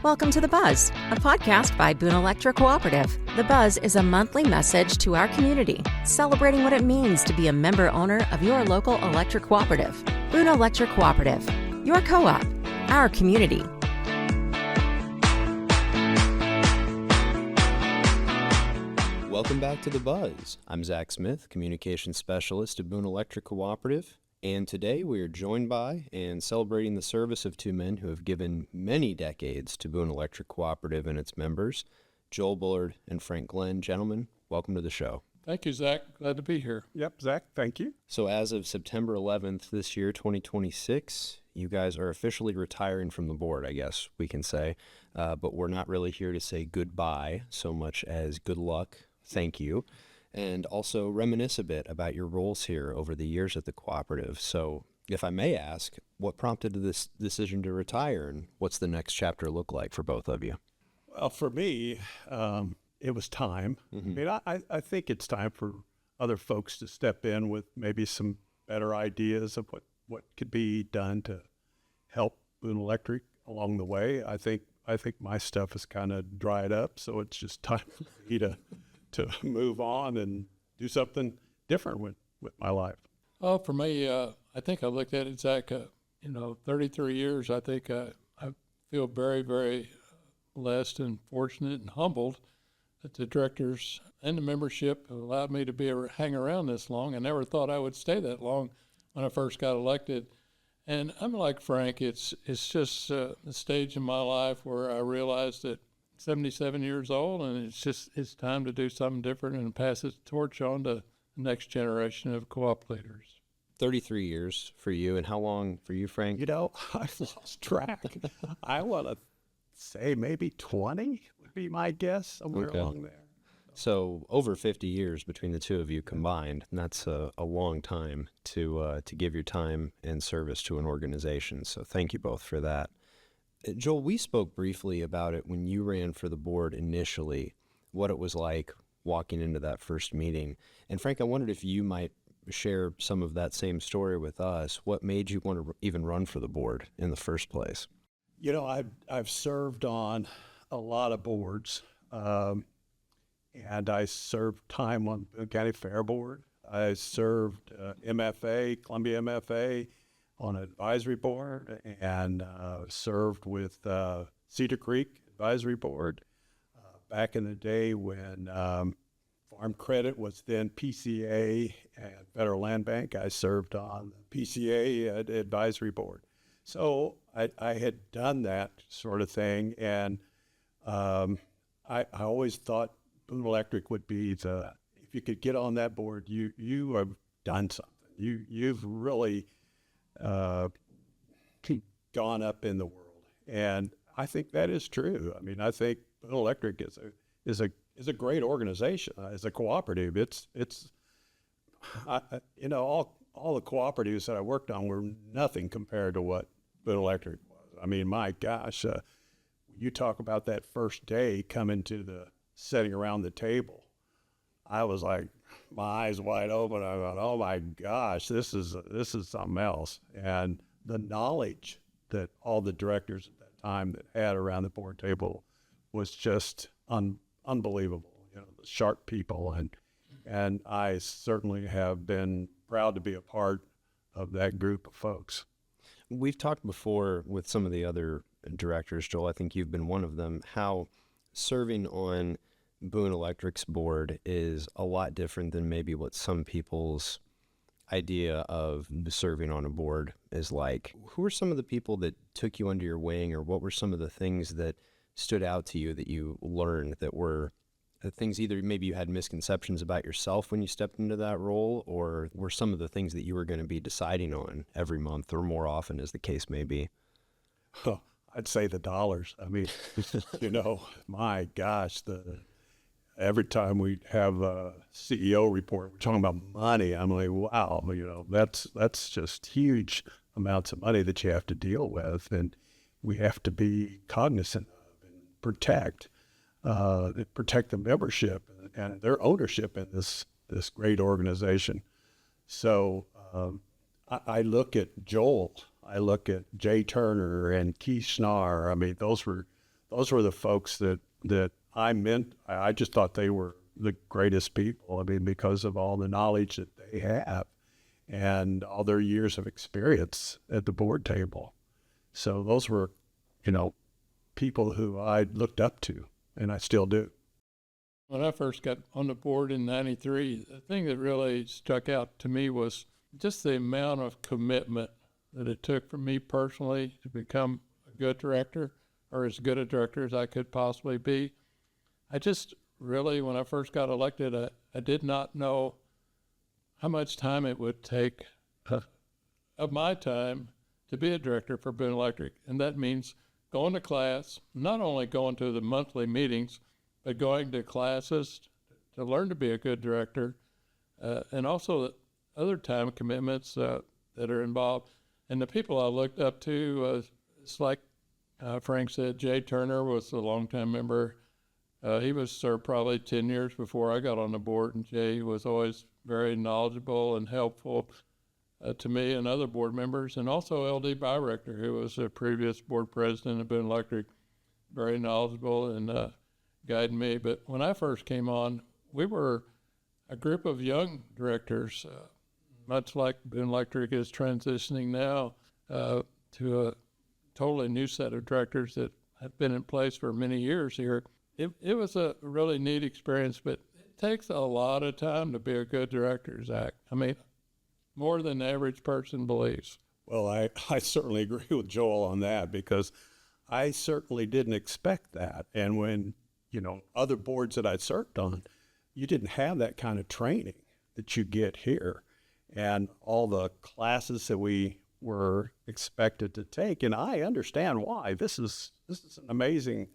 Welcome to The Buzz, a podcast by Boone Electric Cooperative. The Buzz is a monthly message to our community, celebrating what it means to be a member owner of your local electric cooperative. Boone Electric Cooperative, your co-op, our community. Welcome back to The Buzz. I'm Zach Smith, Communications Specialist at Boone Electric Cooperative, and today we are joined by and celebrating the service of two men who have given many decades to Boone Electric Cooperative and its members, Joel Bullard and Frank Glenn. Gentlemen, welcome to the show. Thank you, Zach. Glad to be here. Yep, Zach, thank you. So as of September 11th this year, 2026, you guys are officially retiring from the board, I guess we can say, but we're not really here to say goodbye so much as good luck, thank you, and also reminisce a bit about your roles here over the years at the cooperative. So if I may ask, what prompted this decision to retire, and what's the next chapter look like for both of you? Well, for me, it was time. Mm-hmm. I mean, I think it's time for other folks to step in with maybe some better ideas of what could be done to help Boone Electric along the way. I think my stuff is kind of dried up, so it's just time for me to move on and do something different with my life. Well, for me, I think I looked at it, Zach, 33 years, I think I feel very, very blessed and fortunate and humbled that the directors and the membership allowed me to hang around this long. I never thought I would stay that long when I first got elected. And I'm like Frank, it's just a stage in my life where I realized that 77 years old, and it's time to do something different and pass the torch on to the next generation of co-op leaders. 33 years for you, and how long for you, Frank? You know, I've lost track. I want to say maybe 20 would be my guess, somewhere along there. So over 50 years between the two of you combined, and that's a long time to give your time and service to an organization. So thank you both for that. Joel, we spoke briefly about it when you ran for the board initially, what it was like walking into that first meeting. And Frank, I wondered if you might share some of that same story with us. What made you want to even run for the board in the first place? You know, I've served on a lot of boards, and I served time on Boone County Fair Board. I served MFA, Columbia MFA, on an advisory board, and served with Cedar Creek Advisory Board back in the day when Farm Credit was then PCA and Federal Land Bank. I served on the PCA Advisory Board. So I had done that sort of thing, and I always thought Boone Electric would be if you could get on that board, you have done something. You've really gone up in the world, and I think that is true. I mean, I think Boone Electric is a great organization as a cooperative. All the cooperatives that I worked on were nothing compared to what Boone Electric was. I mean, my gosh, you talk about that first day coming to the sitting around the table. I was like, my eyes wide open. I thought, oh my gosh, this is something else. And the knowledge that all the directors at that time that had around the board table was just unbelievable. You know, the sharp people, and I certainly have been proud to be a part of that group of folks. We've talked before with some of the other directors, Joel, I think you've been one of them, how serving on Boone Electric's board is a lot different than maybe what some people's idea of serving on a board is like. Who are some of the people that took you under your wing, or what were some of the things that stood out to you that you learned that were things either maybe you had misconceptions about yourself when you stepped into that role, or were some of the things that you were going to be deciding on every month or more often as the case may be? Oh, I'd say the dollars. I mean, my gosh, every time we have a CEO report, we're talking about money. I'm like, wow, that's just huge amounts of money that you have to deal with, and we have to be cognizant of and protect the membership and their ownership in this great organization. So I look at Joel, I look at Jay Turner and Keith Schnarr. I mean, those were those were the folks that I meant. I just thought they were the greatest people. I mean, because of all the knowledge that they have and all their years of experience at the board table. So those were, people who I looked up to, and I still do. When I first got on the board in '93, the thing that really stuck out to me was just the amount of commitment that it took for me personally to become a good director, or as good a director as I could possibly be. I just really, when I first got elected, I did not know how much time it would take of my time to be a director for Boone Electric. And that means going to class, not only going to the monthly meetings, but going to classes to learn to be a good director, and also the other time commitments that are involved. And the people I looked up to, it's like Frank said, Jay Turner was a longtime member. He was served probably 10 years before I got on the board, and Jay was always very knowledgeable and helpful to me and other board members, and also L.D. Byrector, who was a previous board president of Boone Electric, very knowledgeable and guided me. But when I first came on, we were a group of young directors, much like Boone Electric is transitioning now to a totally new set of directors that have been in place for many years here. It was a really neat experience, but it takes a lot of time to be a good director, Zach. I mean, more than the average person believes. Well, I certainly agree with Joel on that, because I certainly didn't expect that. And when, other boards that I served on, you didn't have that kind of training that you get here, and all the classes that we were expected to take. And I understand why. This is an amazing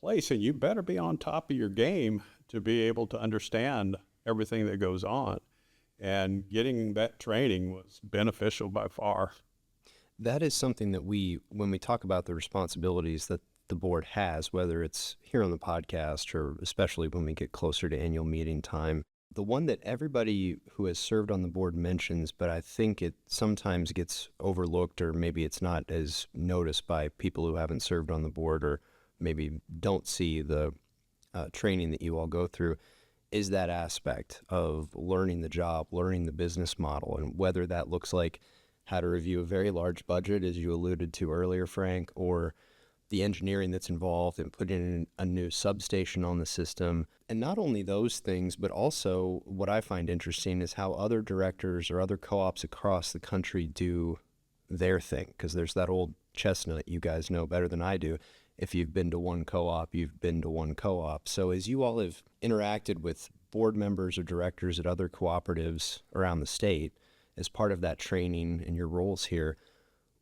place, and you better be on top of your game to be able to understand everything that goes on. And getting that training was beneficial by far. That is something that when we talk about the responsibilities that the board has, whether it's here on the podcast or especially when we get closer to annual meeting time, the one that everybody who has served on the board mentions, but I think it sometimes gets overlooked, or maybe it's not as noticed by people who haven't served on the board, or maybe don't see the training that you all go through, is that aspect of learning the job, learning the business model, and whether that looks like how to review a very large budget, as you alluded to earlier, Frank, or the engineering that's involved in putting in a new substation on the system. And not only those things, but also what I find interesting is how other directors or other co-ops across the country do their thing, because there's that old chestnut you guys know better than I do. If you've been to one co-op, you've been to one co-op. So as you all have interacted with board members or directors at other cooperatives around the state as part of that training and your roles here,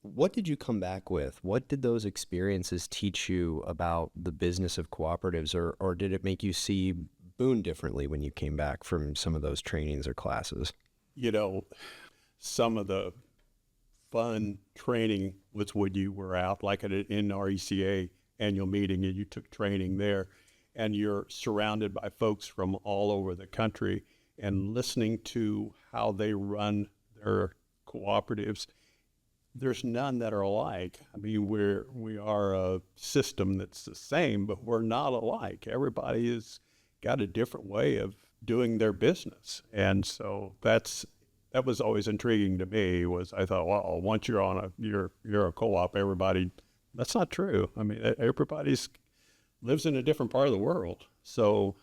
what did you come back with? What did those experiences teach you about the business of cooperatives, or did it make you see Boone differently when you came back from some of those trainings or classes? Some of the fun training was when you were out, like at an NRECA annual meeting, and you took training there, and you're surrounded by folks from all over the country, and listening to how they run their cooperatives. There's none that are alike. I mean, we are a system that's the same, but we're not alike. Everybody has got a different way of doing their business, and so that was always intriguing to me. I thought, well, once you're a co-op, everybody. That's not true. I mean, everybody's lives in a different part of the world, so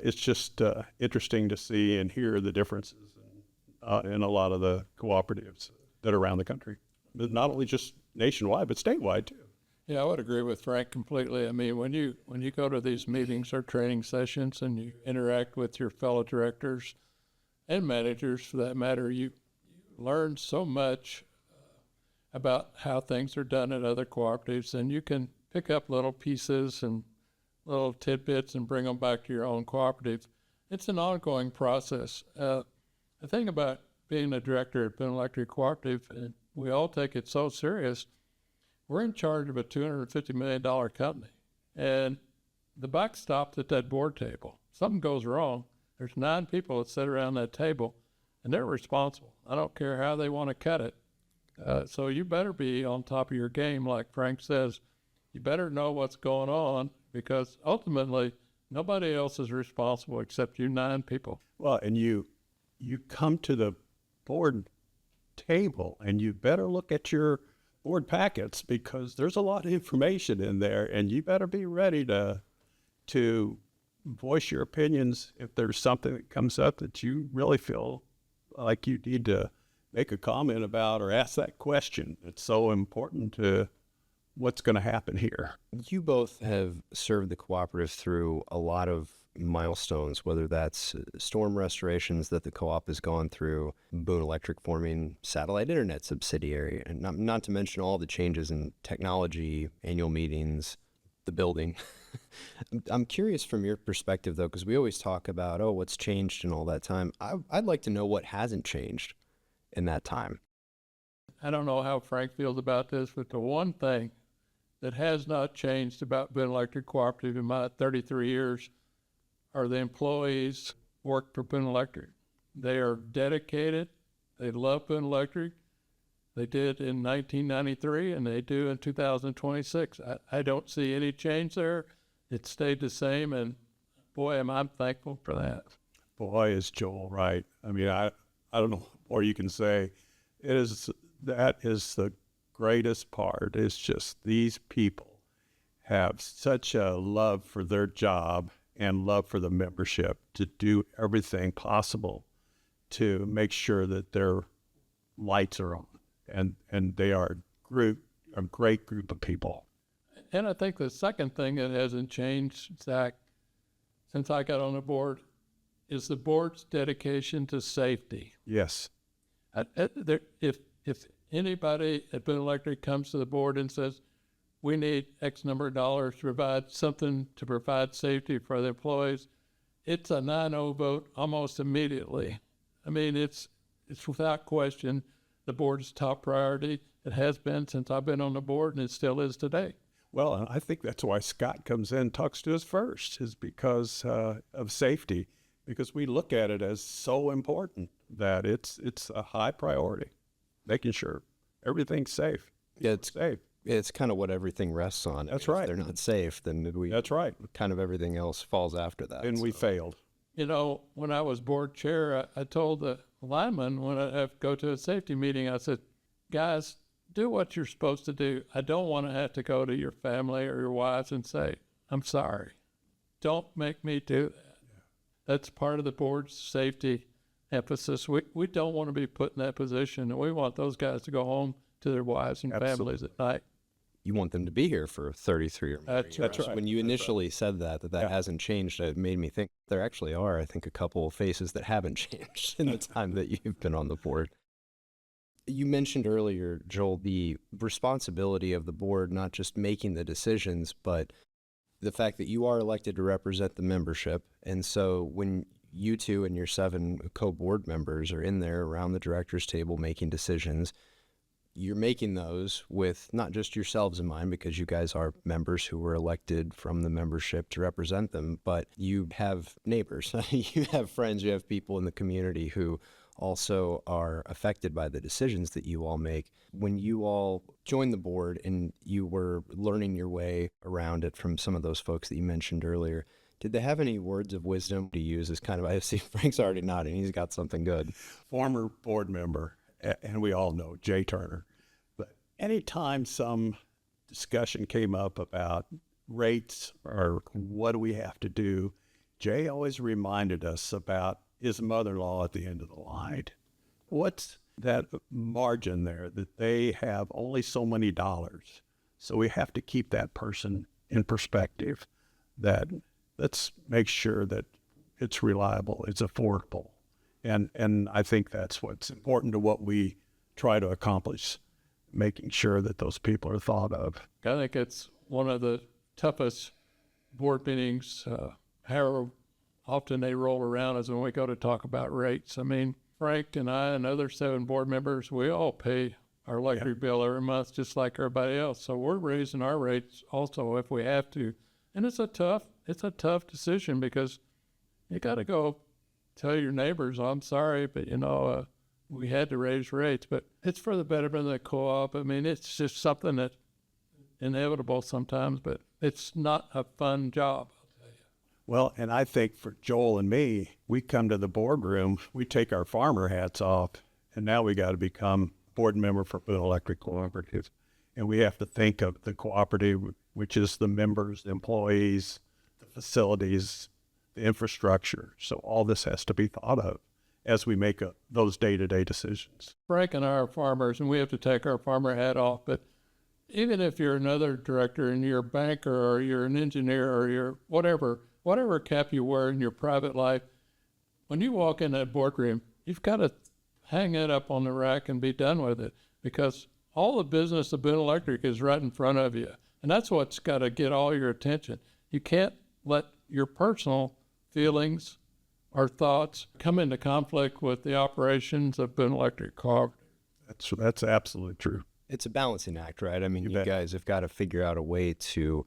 it's just interesting to see and hear the differences in a lot of the cooperatives that are around the country. Not only just nationwide, but statewide too. Yeah, I would agree with Frank completely. I mean, when you go to these meetings or training sessions and you interact with your fellow directors and managers, for that matter, you learn so much about how things are done at other cooperatives, and you can pick up little pieces and little tidbits and bring them back to your own cooperative. It's an ongoing process. The thing about being a director at Boone Electric Cooperative, and we all take it so serious, we're in charge of a $250 million company, and the buck stops at that board table. Something goes wrong, there's 9 people that sit around that table, and they're responsible. I don't care how they want to cut it. So you better be on top of your game. Like Frank says, you better know what's going on, because ultimately nobody else is responsible except you 9 people. Well, and you come to the board table and you better look at your board packets, because there's a lot of information in there, and you better be ready to voice your opinions if there's something that comes up that you really feel like you need to make a comment about or ask that question. It's so important to what's going to happen here. You both have served the cooperative through a lot of milestones, whether that's storm restorations that the co-op has gone through, Boone Electric forming satellite internet subsidiary, and not to mention all the changes in technology, annual meetings, the building. I'm curious from your perspective, though, because we always talk about, oh, what's changed in all that time. I'd like to know what hasn't changed in that time. I don't know how Frank feels about this, but the one thing that has not changed about Boone Electric Cooperative in my 33 years are the employees who work for Boone Electric. They are dedicated. They love Boone Electric. They did in 1993, and they do in 2026. I don't see any change there. It stayed the same, and boy, am I thankful for that. Boy, is Joel right. I mean, I don't know what more you can say. That is the greatest part. It's just these people have such a love for their job and love for the membership to do everything possible to make sure that their lights are on. And they are a great group of people. And I think the second thing that hasn't changed, Zach, since I got on the board, is the board's dedication to safety. Yes. If anybody at Boone Electric comes to the board and says, we need X number of dollars to provide something to provide safety for the employees, it's a 9-0 vote almost immediately. I mean, it's without question the board's top priority. It has been since I've been on the board, and it still is today. Well, and I think that's why Scott comes in and talks to us first, is because of safety, because we look at it as so important that it's a high priority, making sure everything's safe. Yeah, it's safe. It's kind of what everything rests on. That's If right. they're not safe, then That's right. kind of everything else falls after that. And we failed. You know, when I was board chair, I told the linemen when I have to go to a safety meeting, I said, guys, do what you're supposed to do. I don't want to have to go to your family or your wives and say, I'm sorry. Don't make me do that. Yeah. That's part of the board's safety emphasis. We don't want to be put in that position, and we want those guys to go home to their wives and families at night. You want them to be here for 33 or more years. That's right. When you initially said that Yeah. hasn't changed, it made me think there actually are, I think, a couple of faces that haven't changed in the time that you've been on the board. You mentioned earlier, Joel, the responsibility of the board, not just making the decisions, but the fact that you are elected to represent the membership. And so when you two and your 7 co-board members are in there around the director's table making decisions, you're making those with not just yourselves in mind, because you guys are members who were elected from the membership to represent them, but you have neighbors, you have friends, you have people in the community who also are affected by the decisions that you all make. When you all joined the board and you were learning your way around it from some of those folks that you mentioned earlier, did they have any words of wisdom to use as kind of, I see Frank's already nodding, he's got something good. Former board member, and we all know Jay Turner, but anytime some discussion came up about rates or what do we have to do, Jay always reminded us about his mother-in-law at the end of the line. What's that margin there that they have only so many dollars? So we have to keep that person in perspective, that let's make sure that it's reliable, it's affordable. And I think that's what's important to what we try to accomplish, making sure that those people are thought of. I think it's one of the toughest board meetings. How often they roll around is when we go to talk about rates. I mean, Frank and I and other 7 board members, we all pay our electric bill every month just like everybody else. So we're raising our rates also if we have to. And it's a tough decision, because you got to go tell your neighbors, I'm sorry, but we had to raise rates. But it's for the betterment of the co-op. I mean, it's just something that inevitable sometimes, but it's not a fun job. Well, and I think for Joel and me, we come to the boardroom, we take our farmer hats off, and now we got to become board member for Boone Electric Cooperative. And we have to think of the cooperative, which is the members, the employees, the facilities, the infrastructure. So all this has to be thought of as we make those day-to-day decisions. Frank and I are farmers, and we have to take our farmer hat off, but even if you're another director and you're a banker or you're an engineer or you're whatever cap you wear in your private life, when you walk in that boardroom, you've got to hang it up on the rack and be done with it, because all the business of Boone Electric is right in front of you. And that's what's got to get all your attention. You can't let your personal feelings or thoughts come into conflict with the operations of Boone Electric Cooperative. That's absolutely true. It's a balancing act, right? I mean, You you bet. guys have got to figure out a way to,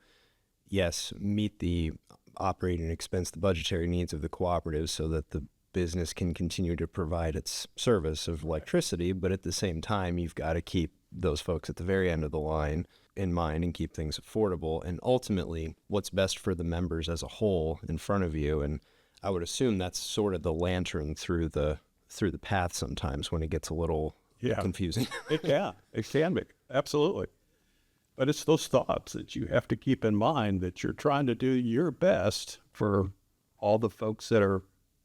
yes, meet the operating expense, the budgetary needs of the cooperative so that the business can continue to provide its service of electricity, but at the same time, you've got to keep those folks at the very end of the line in mind and keep things affordable, and ultimately what's best for the members as a whole in front of you. And I would assume that's sort of the lantern through the path sometimes when it gets a little confusing. It can be, absolutely. But it's those thoughts that you have to keep in mind, that you're trying to do your best for all the folks that are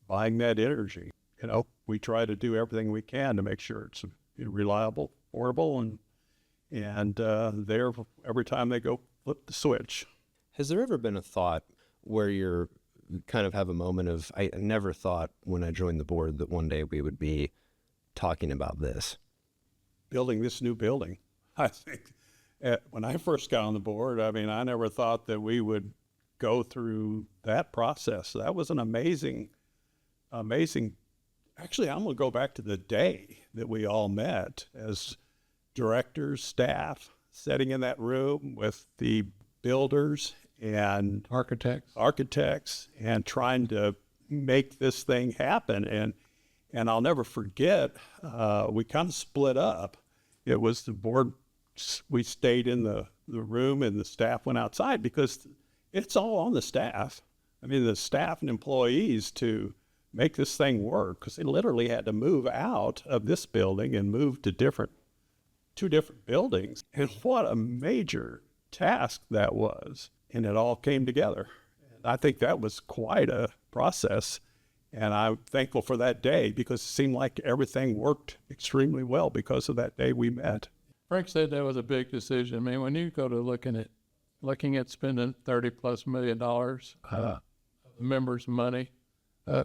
buying that energy. You know, we try to do everything we can to make sure it's reliable, affordable, and there every time they go flip the switch. Has there ever been a thought where you're kind of have a moment of, I never thought when I joined the board that one day we would be talking about this? Building this new building. I think when I first got on the board, I mean, I never thought that we would go through that process. That was an amazing, actually, I'm going to go back to the day that we all met as directors, staff, sitting in that room with the builders and architects and trying to make this thing happen. And I'll never forget, we kind of split up. It was the board, we stayed in the room and the staff went outside because it's all on the staff. I mean, the staff and employees to make this thing work, because they literally had to move out of this building and move to two different buildings. And what a major task that was. And it all came together. And I think that was quite a process. And I'm thankful for that day, because it seemed like everything worked extremely well because of that day we met. Frank said that was a big decision. I mean, when you go to looking at spending $30+ million of members' money, you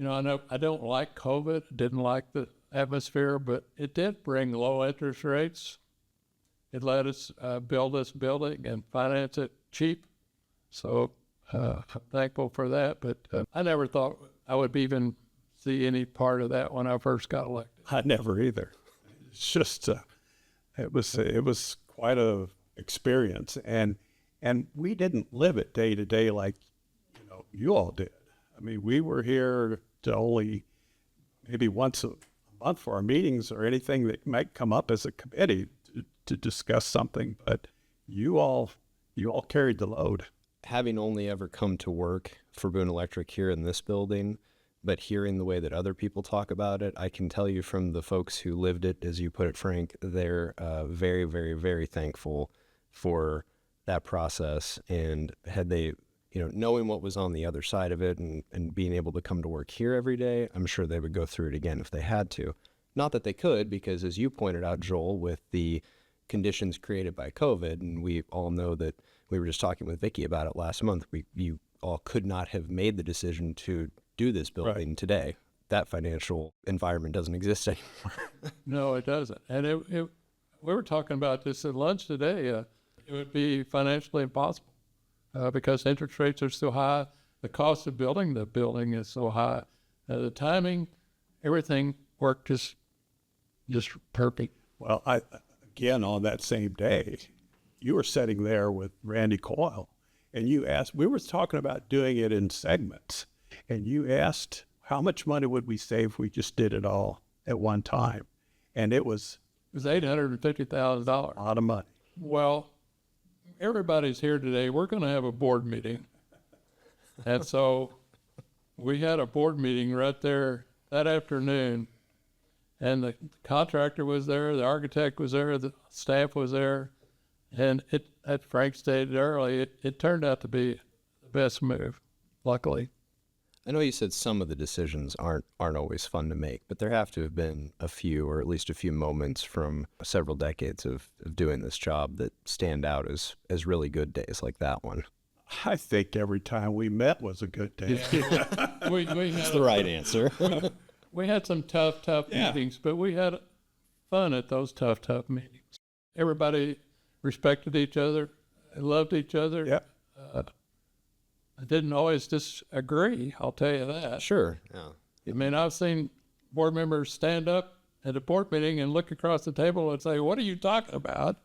know, I don't like COVID, didn't like the atmosphere, but it did bring low interest rates. It let us build this building and finance it cheap. So I'm thankful for that. But I never thought I would even see any part of that when I first got elected. I never either. It's just, it was quite a experience. And we didn't live it day to day like, you all did. I mean, we were here to only maybe once a month for our meetings or anything that might come up as a committee to discuss something, but you all carried the load. Having only ever come to work for Boone Electric here in this building, but hearing the way that other people talk about it, I can tell you from the folks who lived it, as you put it, Frank, they're very, very, very thankful for that process. And had they, knowing what was on the other side of it and being able to come to work here every day, I'm sure they would go through it again if they had to. Not that they could, because as you pointed out, Joel, with the conditions created by COVID, and we all know that we were just talking with Vicki about it last month, you all could not have made the decision to do this building today. That financial environment doesn't exist anymore. No, it doesn't. And we were talking about this at lunch today. It would be financially impossible because interest rates are so high. The cost of building the building is so high. The timing, everything worked just perfect. Well, again, on that same day, you were sitting there with Randy Coyle, and you asked, we were talking about doing it in segments, and you asked, how much money would we save if we just did it all at one time? And it was $850,000. a lot of money. Well, everybody's here today. We're going to have a board meeting. And so we had a board meeting right there that afternoon. And the contractor was there, the architect was there, the staff was there. And as Frank stated earlier, it turned out to be the best move, luckily. I know you said some of the decisions aren't always fun to make, but there have to have been a few, or at least a few moments from several decades of doing this job that stand out as really good days like that one. I think every time we met was a good day. That's the right answer. We had some tough meetings, but we had fun at those tough meetings. Everybody respected each other, loved each other. Yep. I didn't always disagree, I'll tell you that. Sure. Yeah. I mean, I've seen board members stand up at a board meeting and look across the table and say, "What are you talking about?"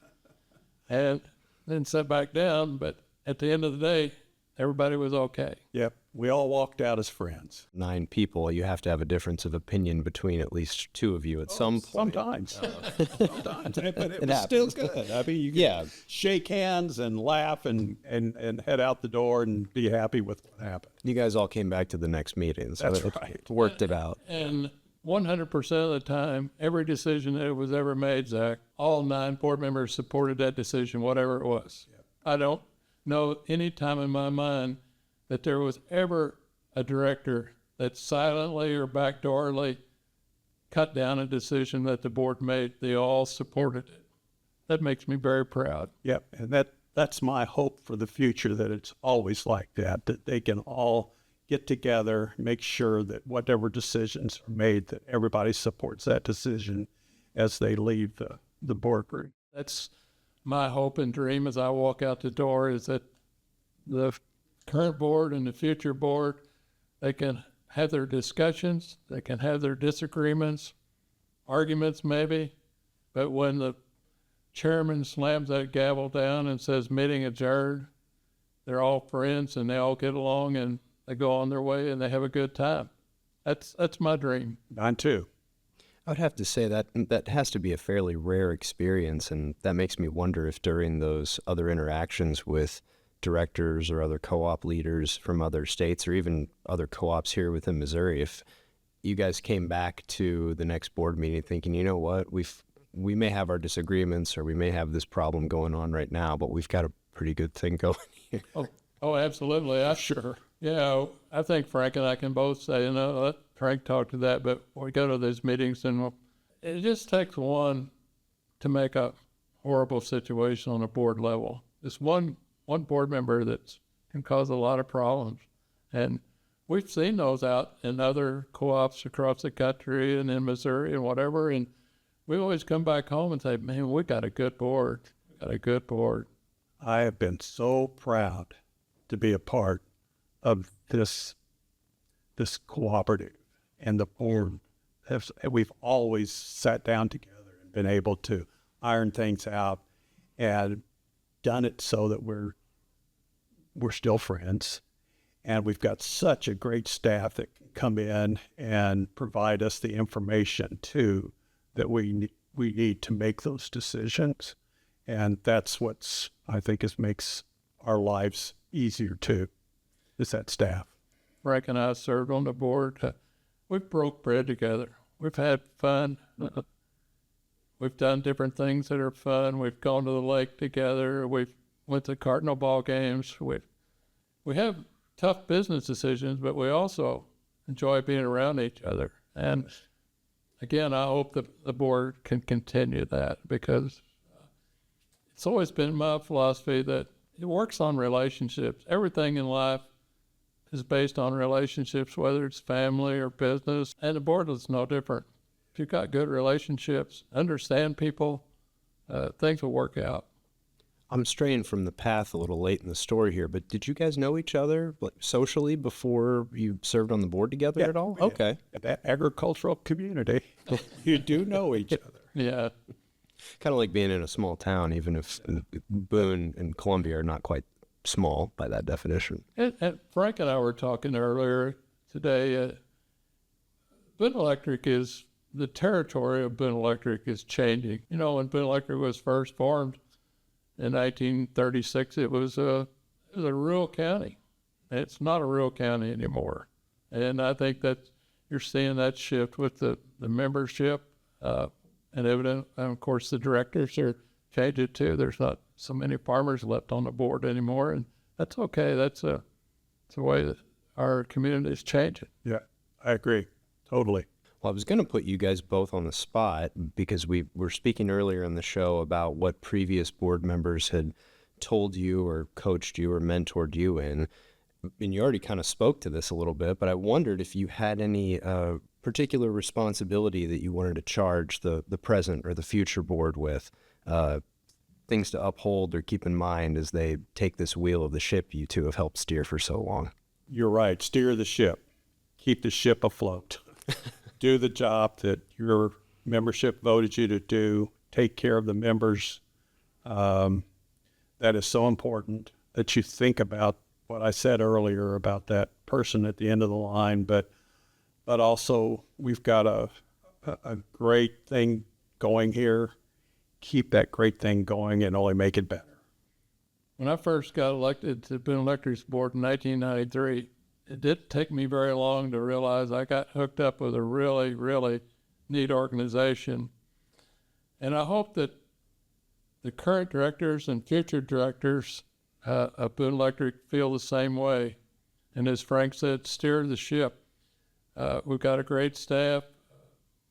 And then sit back down. But at the end of the day, everybody was okay. Yep. We all walked out as friends. 9 people, you have to have a difference of opinion between at least 2 of you at some point. Sometimes. Sometimes. But it was still good. I mean, you could shake hands and laugh and head out the door and be happy with what happened. You guys all came back to the next meeting, so That's it right. worked it out. And 100% of the time, every decision that was ever made, Zach, all 9 board members supported that decision, whatever it was. Yep. I don't know any time in my mind that there was ever a director that silently or backdoorly cut down a decision that the board made. They all supported it. That makes me very proud. Yep. And that's my hope for the future, that it's always like that they can all get together, make sure that whatever decisions are made, that everybody supports that decision as they leave the boardroom. That's my hope and dream as I walk out the door, is that the current board and the future board, they can have their discussions, they can have their disagreements, arguments maybe, but when the chairman slams that gavel down and says meeting adjourned, they're all friends and they all get along and they go on their way and they have a good time. That's my dream. Mine too. I would have to say that has to be a fairly rare experience, and that makes me wonder if during those other interactions with directors or other co-op leaders from other states or even other co-ops here within Missouri, if you guys came back to the next board meeting thinking, you know what, we may have our disagreements or we may have this problem going on right now, but we've got a pretty good thing going here. Oh, absolutely. Sure. Yeah, I think Frank and I can both say, let Frank talk to that, but when we go to these meetings, and it just takes one to make a horrible situation on a board level. It's one board member that can cause a lot of problems. And we've seen those out in other co-ops across the country and in Missouri and whatever. And we always come back home and say, man, we got a good board. We got a good board. I have been so proud to be a part of this cooperative and the board. We've always sat down together and been able to iron things out and done it so that we're still friends, and we've got such a great staff that can come in and provide us the information too that we need to make those decisions, and that's what's I think makes our lives easier too, is that staff. Frank and I served on the board. We've broke bread together. We've had fun. We've done different things that are fun. We've gone to the lake together. We've went to Cardinal ball games. We have tough business decisions, but we also enjoy being around each other. And again, I hope that the board can continue that, because it's always been my philosophy that it works on relationships. Everything in life is based on relationships, whether it's family or business, and the board is no different. If you've got good relationships, understand people, things will work out. I'm straying from the path a little late in the story here, but did you guys know each other socially before you served on the board together at all? Okay. That agricultural community, you do know each other. Yeah. Kind of like being in a small town, even if Boone and Columbia are not quite small by that definition. And Frank and I were talking earlier today. Boone Electric the territory of Boone Electric is changing. You know, when Boone Electric was first formed, in 1936, it was a rural county. It's not a rural county anymore. And I think that you're seeing that shift with the membership, and evident, and of course, the directors are changing too. There's not so many farmers left on the board anymore, and that's okay. That's the way that our community is changing. Yeah, I agree. Totally. Well, I was going to put you guys both on the spot because we were speaking earlier in the show about what previous board members had told you or coached you or mentored you in. And you already kind of spoke to this a little bit, but I wondered if you had any particular responsibility that you wanted to charge the present or the future board with, things to uphold or keep in mind as they take this wheel of the ship you two have helped steer for so long. You're right. Steer the ship. Keep the ship afloat. Do the job that your membership voted you to do. Take care of the members. That is so important that you think about what I said earlier about that person at the end of the line, but also we've got a great thing going here. Keep that great thing going and only make it better. When I first got elected to Boone Electric's board in 1993, it didn't take me very long to realize I got hooked up with a really, really neat organization. And I hope that the current directors and future directors of Boone Electric feel the same way. And as Frank said, steer the ship. We've got a great staff.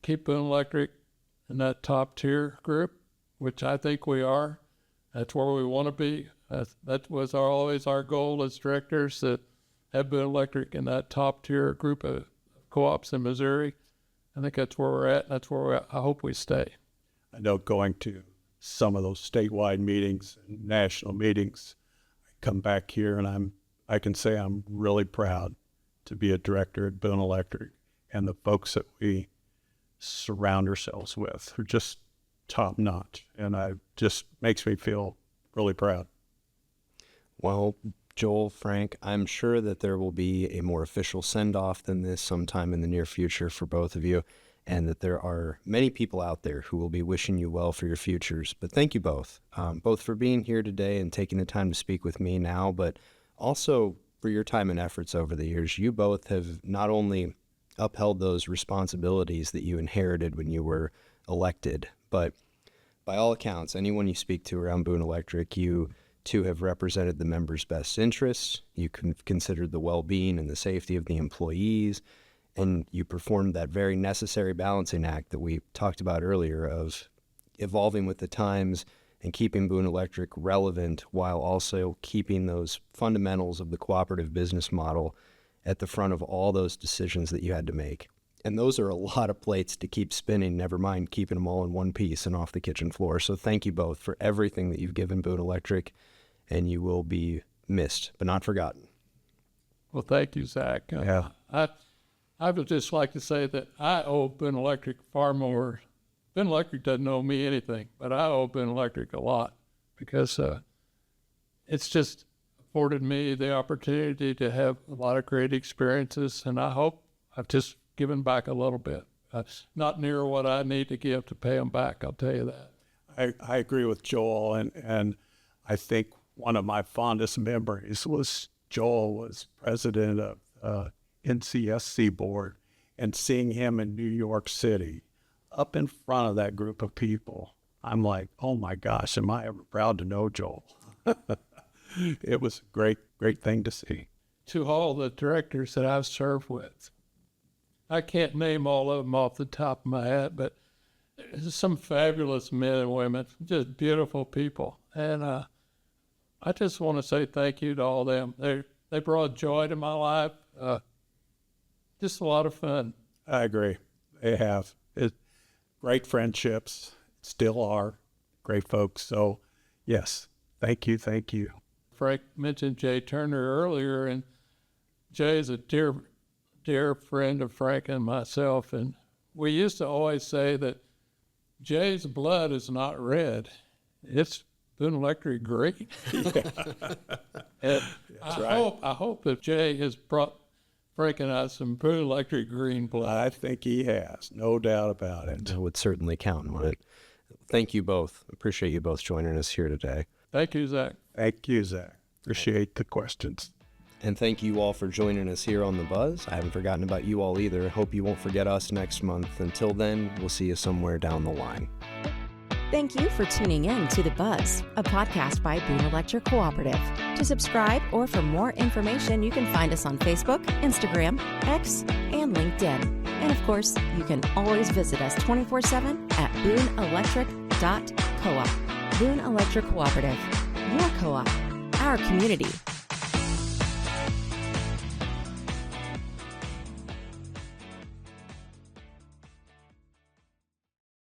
Keep Boone Electric in that top tier group, which I think we are. That's where we want to be. That was always our goal as directors, to have Boone Electric in that top tier group of co-ops in Missouri. I think that's where we're at. And that's where I hope we stay. I know going to some of those statewide meetings and national meetings, I come back here and I can say I'm really proud to be a director at Boone Electric, and the folks that we surround ourselves with are just top notch, and it just makes me feel really proud. Well, Joel, Frank, I'm sure that there will be a more official send-off than this sometime in the near future for both of you, and that there are many people out there who will be wishing you well for your futures. But thank you both for being here today and taking the time to speak with me now, but also for your time and efforts over the years. You both have not only upheld those responsibilities that you inherited when you were elected, but by all accounts, anyone you speak to around Boone Electric, you two have represented the members' best interests. You considered the well-being and the safety of the employees, and you performed that very necessary balancing act that we talked about earlier of evolving with the times and keeping Boone Electric relevant while also keeping those fundamentals of the cooperative business model at the front of all those decisions that you had to make. And those are a lot of plates to keep spinning, never mind keeping them all in one piece and off the kitchen floor. So thank you both for everything that you've given Boone Electric, and you will be missed, but not forgotten. Well, thank you, Zach. Yeah. I would just like to say that I owe Boone Electric far more. Boone Electric doesn't owe me anything, but I owe Boone Electric a lot, because it's just afforded me the opportunity to have a lot of great experiences, and I hope I've just given back a little bit. Not near what I need to give to pay them back, I'll tell you that. I agree with Joel, and I think one of my fondest memories was Joel was president of NCSC board, and seeing him in New York City up in front of that group of people. I'm like, oh my gosh, am I ever proud to know Joel? It was a great thing to see. To all the directors that I've served with, I can't name all of them off the top of my head, but there's some fabulous men and women, just beautiful people. And I just want to say thank you to all of them. They brought joy to my life. Just a lot of fun. I agree. They have. Great friendships, still are. Great folks. So, yes, thank you. Frank mentioned Jay Turner earlier, and Jay is a dear friend of Frank and myself. And we used to always say that Jay's blood is not red. It's Boone Electric green. And I hope that Jay has brought Frank and I some Boone Electric green blood. I think he has, no doubt about it. I would certainly count on it. Thank you both. Appreciate you both joining us here today. Thank you, Zach. Thank you, Zach. Appreciate the questions. And thank you all for joining us here on The Buzz. I haven't forgotten about you all either. Hope you won't forget us next month. Until then, we'll see you somewhere down the line. Thank you for tuning in to The Buzz, a podcast by Boone Electric Cooperative. To subscribe or for more information, you can find us on Facebook, Instagram, X, and LinkedIn. And of course, you can always visit us 24/7 at booneelectric.coop. Boone Electric Cooperative, your co-op, our community.